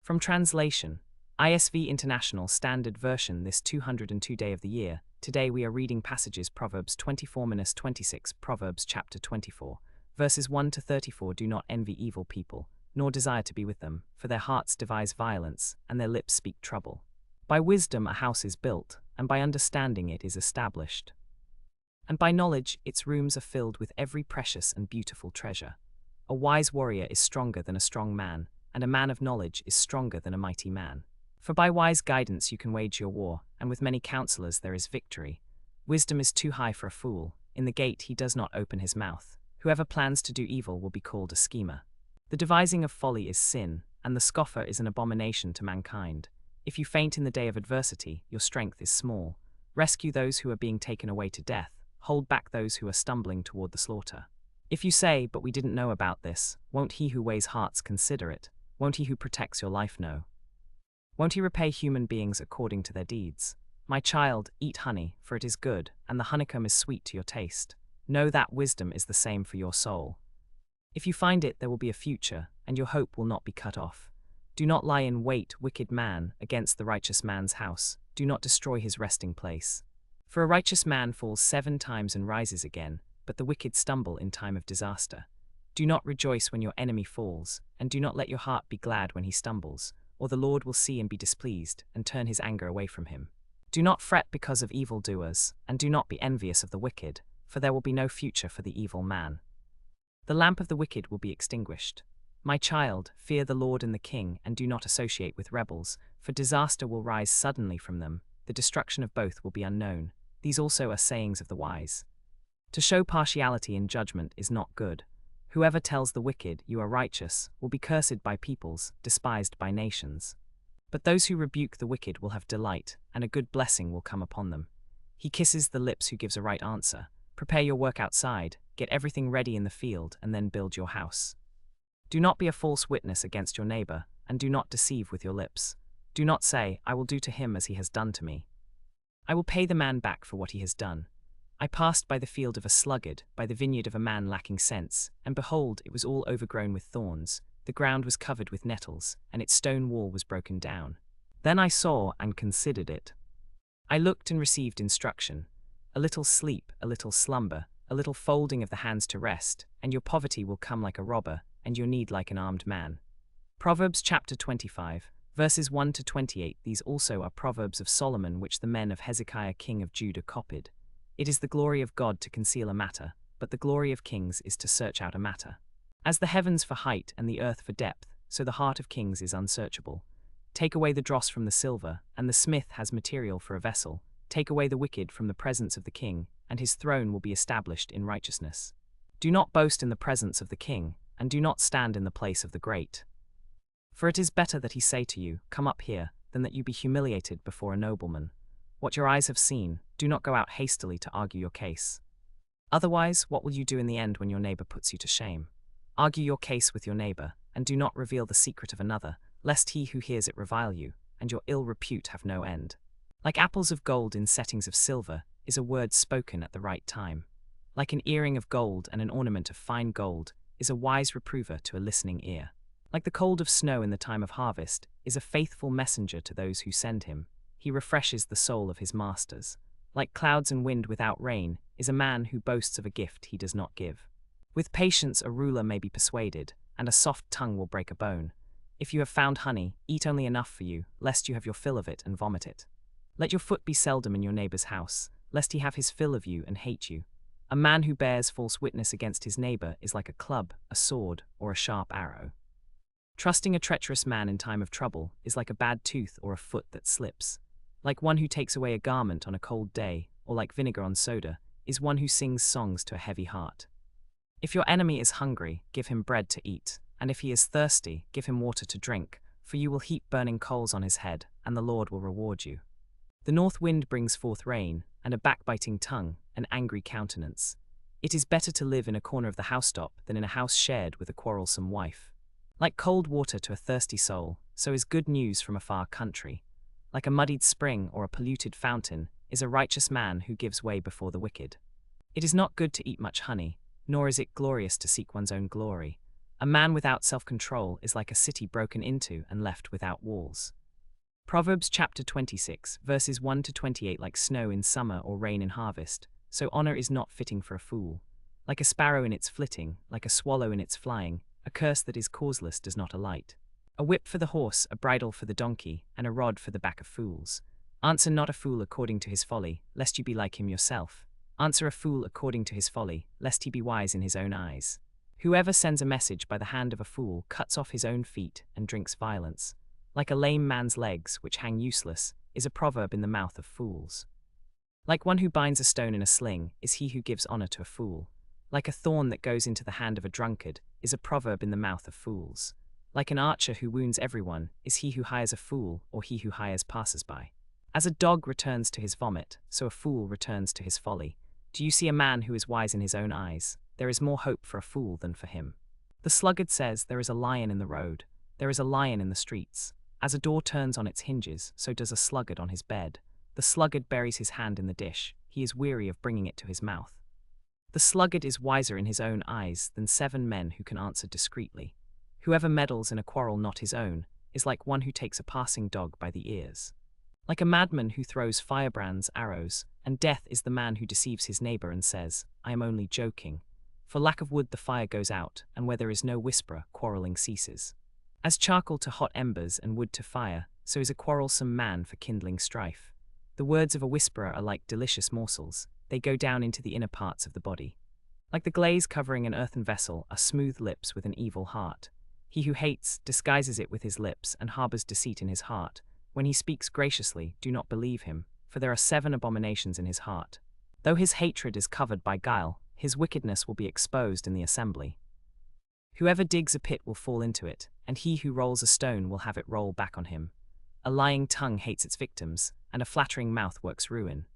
From translation, ISV International Standard Version, this 202 day of the year. Today we are reading passages Proverbs 24-26, Proverbs chapter 24, verses 1 to 34. Do not envy evil people, nor desire to be with them, for their hearts devise violence, and their lips speak trouble. By wisdom a house is built, and by understanding it is established. And by knowledge its rooms are filled with every precious and beautiful treasure. A wise warrior is stronger than a strong man, and a man of knowledge is stronger than a mighty man. For by wise guidance you can wage your war, and with many counselors there is victory. Wisdom is too high for a fool, in the gate he does not open his mouth. Whoever plans to do evil will be called a schemer. The devising of folly is sin, and the scoffer is an abomination to mankind. If you faint in the day of adversity, your strength is small. Rescue those who are being taken away to death, hold back those who are stumbling toward the slaughter. If you say, but we didn't know about this, won't he who weighs hearts consider it? Won't he who protects your life know? Won't he repay human beings according to their deeds? My child, eat honey, for it is good, and the honeycomb is sweet to your taste. Know that wisdom is the same for your soul. If you find it, there will be a future, and your hope will not be cut off. Do not lie in wait, wicked man, against the righteous man's house. Do not destroy his resting place. For a righteous man falls 7 times and rises again, but the wicked stumble in time of disaster. Do not rejoice when your enemy falls, and do not let your heart be glad when he stumbles, or the Lord will see and be displeased, and turn his anger away from him. Do not fret because of evildoers, and do not be envious of the wicked, for there will be no future for the evil man. The lamp of the wicked will be extinguished. My child, fear the Lord and the King, and do not associate with rebels, for disaster will rise suddenly from them, the destruction of both will be unknown. These also are sayings of the wise. To show partiality in judgment is not good. Whoever tells the wicked, you are righteous, will be cursed by peoples, despised by nations. But those who rebuke the wicked will have delight, and a good blessing will come upon them. He kisses the lips who gives a right answer. Prepare your work outside, get everything ready in the field, and then build your house. Do not be a false witness against your neighbor, and do not deceive with your lips. Do not say, I will do to him as he has done to me. I will pay the man back for what he has done. I passed by the field of a sluggard, by the vineyard of a man lacking sense, and behold, it was all overgrown with thorns. The ground was covered with nettles, and its stone wall was broken down. Then I saw and considered it. I looked and received instruction. A little sleep, a little slumber, a little folding of the hands to rest, and your poverty will come like a robber, and your need like an armed man. Proverbs chapter 25, verses 1 to 28. These also are Proverbs of Solomon which the men of Hezekiah king of Judah copied. It is the glory of God to conceal a matter, but the glory of kings is to search out a matter. As the heavens for height and the earth for depth, so the heart of kings is unsearchable. Take away the dross from the silver, and the smith has material for a vessel. Take away the wicked from the presence of the king, and his throne will be established in righteousness. Do not boast in the presence of the king, and do not stand in the place of the great. For it is better that he say to you, come up here, than that you be humiliated before a nobleman. What your eyes have seen, do not go out hastily to argue your case. Otherwise, what will you do in the end when your neighbor puts you to shame? Argue your case with your neighbor, and do not reveal the secret of another, lest he who hears it revile you, and your ill repute have no end. Like apples of gold in settings of silver is a word spoken at the right time. Like an earring of gold and an ornament of fine gold is a wise reprover to a listening ear. Like the cold of snow in the time of harvest is a faithful messenger to those who send him. He refreshes the soul of his masters. Like clouds and wind without rain is a man who boasts of a gift he does not give. With patience a ruler may be persuaded, and a soft tongue will break a bone. If you have found honey, eat only enough for you, lest you have your fill of it and vomit it. Let your foot be seldom in your neighbor's house, lest he have his fill of you and hate you. A man who bears false witness against his neighbor is like a club, a sword, or a sharp arrow. Trusting a treacherous man in time of trouble is like a bad tooth or a foot that slips. Like one who takes away a garment on a cold day, or like vinegar on soda, is one who sings songs to a heavy heart. If your enemy is hungry, give him bread to eat, and if he is thirsty, give him water to drink, for you will heap burning coals on his head, and the Lord will reward you. The north wind brings forth rain, and a backbiting tongue, an angry countenance. It is better to live in a corner of the housetop than in a house shared with a quarrelsome wife. Like cold water to a thirsty soul, so is good news from a far country. Like a muddied spring or a polluted fountain is a righteous man who gives way before the wicked. It is not good to eat much honey, nor is it glorious to seek one's own glory. A man without self-control is like a city broken into and left without walls. Proverbs chapter 26, verses 1 to 28. Like snow in summer or rain in harvest, so honor is not fitting for a fool. Like a sparrow in its flitting, like a swallow in its flying, a curse that is causeless does not alight. A whip for the horse, a bridle for the donkey, and a rod for the back of fools. Answer not a fool according to his folly, lest you be like him yourself. Answer a fool according to his folly, lest he be wise in his own eyes. Whoever sends a message by the hand of a fool cuts off his own feet and drinks violence. Like a lame man's legs, which hang useless, is a proverb in the mouth of fools. Like one who binds a stone in a sling is he who gives honor to a fool. Like a thorn that goes into the hand of a drunkard is a proverb in the mouth of fools. Like an archer who wounds everyone is he who hires a fool or he who hires passers-by. As a dog returns to his vomit, so a fool returns to his folly. Do you see a man who is wise in his own eyes? There is more hope for a fool than for him. The sluggard says, there is a lion in the road, there is a lion in the streets. As a door turns on its hinges, so does a sluggard on his bed. The sluggard buries his hand in the dish, he is weary of bringing it to his mouth. The sluggard is wiser in his own eyes than 7 men who can answer discreetly. Whoever meddles in a quarrel not his own is like one who takes a passing dog by the ears. Like a madman who throws firebrands, arrows, and death is the man who deceives his neighbor and says, I am only joking. For lack of wood the fire goes out, and where there is no whisperer, quarreling ceases. As charcoal to hot embers and wood to fire, so is a quarrelsome man for kindling strife. The words of a whisperer are like delicious morsels, they go down into the inner parts of the body. Like the glaze covering an earthen vessel are smooth lips with an evil heart. He who hates disguises it with his lips and harbors deceit in his heart. When he speaks graciously, do not believe him, for there are 7 abominations in his heart. Though his hatred is covered by guile, his wickedness will be exposed in the assembly. Whoever digs a pit will fall into it, and he who rolls a stone will have it roll back on him. A lying tongue hates its victims, and a flattering mouth works ruin.